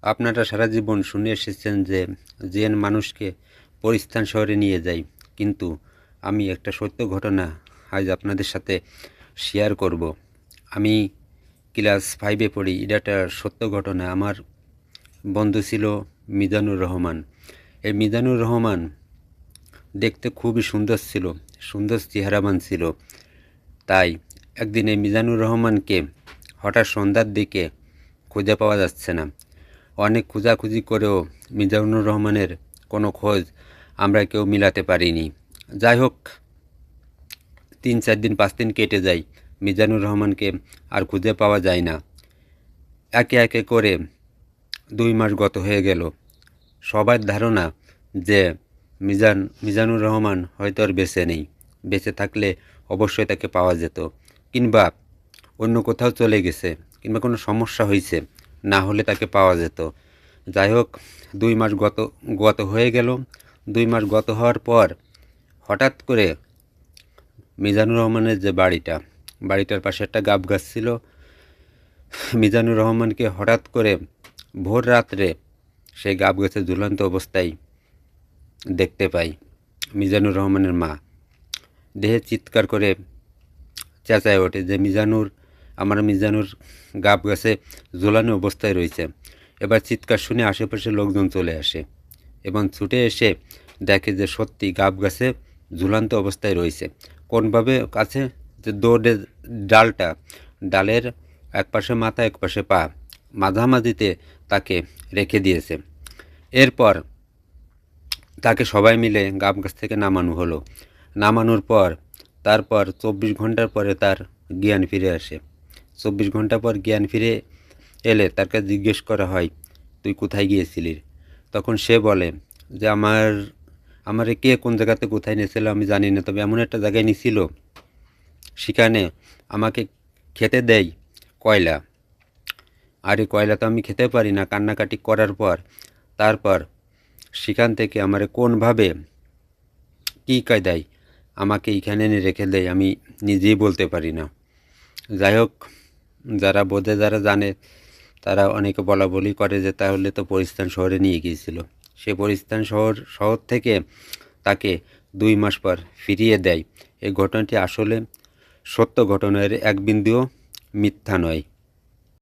আপনারা সারা জীবন শুনে এসেছেন যে জিন মানুষকে পরিস্থান শহরে নিয়ে যায়, কিন্তু আমি একটা সত্য ঘটনা আজ আপনাদের সাথে শেয়ার করব। আমি ক্লাস 5-এ পড়ি। এটা একটা সত্য ঘটনা। আমার বন্ধু ছিল মিজানুর রহমান। এই মিজানুর রহমান দেখতে খুবই সুন্দর ছিল, সুন্দর চেহারাবান ছিল। তাই একদিন এই মিজানুর রহমানকে হঠাৎ সন্ধ্যার দিকে খুঁজে পাওয়া যাচ্ছে না। অনেক খোঁজাখুঁজি করেও মিজানুর রহমানের কোনো খোঁজ আমরা কেউ মিলাতে পারিনি। যাই হোক, 3-4 দিন 5 দিন কেটে যায়, মিজানুর রহমানকে আর খুঁজে পাওয়া যায় না। একে একে করে 2 মাস গত হয়ে গেল। সবার ধারণা যে মিজানুর রহমান হয়তো আর বেঁচে নেই। বেঁচে থাকলে অবশ্যই তাকে পাওয়া যেত, কিংবা অন্য কোথাও চলে গেছে, কিংবা কোনো সমস্যা হয়েছে, না হলে তাকে পাওয়া যেত। যাই হোক, 2 মাস গত গত হয়ে গেল। 2 মাস গত হওয়ার পর হঠাৎ করে মিজানুর রহমানের যে বাড়িটার পাশে একটা গাব গাছ ছিল। মিজানুর রহমানকে হঠাৎ করে ভোর রাত্রে সেই গাব গাছে ঝুলন্ত অবস্থায় দেখতে পাই। মিজানুর রহমানের মা দেহে চিৎকার করে চেঁচায় ওঠে যে আমার মিজানুর গাব গাছে ঝুলানো অবস্থায় রয়েছে। এবার চিৎকার শুনে আশেপাশের লোকজন চলে আসে এবং ছুটে এসে দেখে যে সত্যি গাব গাছে ঝুলন্ত অবস্থায় রয়েছে। কোনভাবে কাছে যে দৌড়ে ডালের এক পাশে মাথা এক পাশে পা, মাঝামাঝিতে তাকে রেখে দিয়েছে। এরপর তাকে সবাই মিলে গাব গাছ থেকে নামানো হলো। নামানোর পর তারপর 24 ঘন্টার পরে তার জ্ঞান ফিরে আসে। 24 ঘন্টা পর জ্ঞান ফিরে এলে তার কাছে জিজ্ঞেস করা হয়, তুই কোথায় গিয়েছিলি? তখন সে বলে যে আমারে কে কোন জায়গাতে কোথায় নিয়েছিল আমি জানি না, তবে এমন একটা জায়গায় নিয়েছিল, সেখানে আমাকে খেতে দেয় কয়লা। আর এই কয়লা তো আমি খেতে পারি না। কান্নাকাটি করার পর তারপর সেখান থেকে আমারে কোনভাবে কী কায়দায় আমাকে এইখানে এনে রেখে দেয় আমি নিজেই বলতে পারি না। যাই হোক, যারা বোঝে, যারা জানে, তারা অনেকে বলা বলি করে যে তাহলে তো পরিস্থান শহরে নিয়ে গিয়েছিল। সে পরিস্থান শহর থেকে তাকে 2 মাস পর ফিরিয়ে দেয়। এই ঘটনাটি আসলে সত্য ঘটনার এক বিন্দুও মিথ্যা নয়।